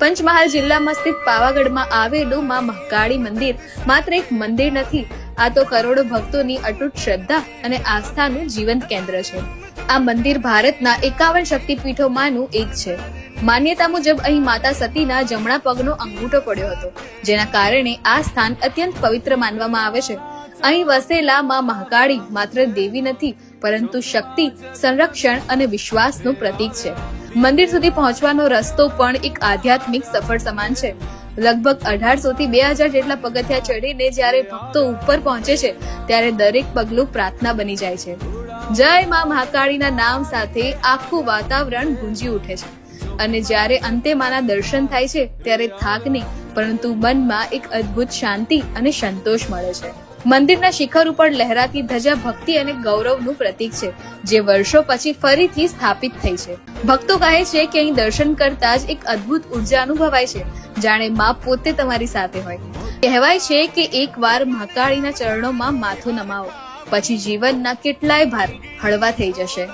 પંચમહાલ જિલ્લામાં સ્થિત પાવાગઢમાં આવેલું માં મહાકાળી મંદિર માત્ર એક મંદિર નથી, આ તો કરોડો ભક્તોની અતૂટ શ્રદ્ધા અને આસ્થાનું જીવંત કેન્દ્ર છે. આ મંદિર ભારતના 51 શક્તિપીઠોમાંનું એક છે. માન્યતા મુજબ અહીં માતા સતીના જમણા પગનો અંગૂઠો પડ્યો હતો, જેના કારણે આ સ્થાન અત્યંત પવિત્ર માનવામાં આવે છે. અહીં વસેલા માં મહાકાળી માત્ર દેવી નથી, પરંતુ શક્તિ, સંરક્ષણ અને વિશ્વાસનું પ્રતીક છે. મંદિર સુધી પહોંચવાનો રસ્તો પણ એક આધ્યાત્મિક સફર સમાન છે. લગભગ 1800 થી 2000 જેટલા પગથિયા ચડીને જ્યારે ભક્તો ઉપર પહોંચે છે, ત્યારે દરેક પગલું પ્રાર્થના બની જાય છે. જય માં મહાકાળીના નામ સાથે આખું વાતાવરણ ગુંજી ઉઠે છે, અને જ્યારે અંતે માના દર્શન થાય છે, ત્યારે થાક નહીં, પરંતુ મનમાં એક અદ્ભુત શાંતિ અને સંતોષ મળે છે. મંદિરના શિખર ઉપર લહેરાતી ધજા ભક્તિ અને ગૌરવનું પ્રતીક છે, જે વર્ષો પછી ફરીથી સ્થાપિત થઈ છે. ભક્તો કહે છે કે અહીં દર્શન કરતા જ એક અદ્ભુત ઉર્જા અનુભવાય છે, જાણે માં પોતે તમારી સાથે હોય. કહેવાય છે કે એકવાર મહાકાળીના ચરણોમાં માથું નમાવો, પછી જીવનના કેટલાય ભાર હળવા થઈ જશે.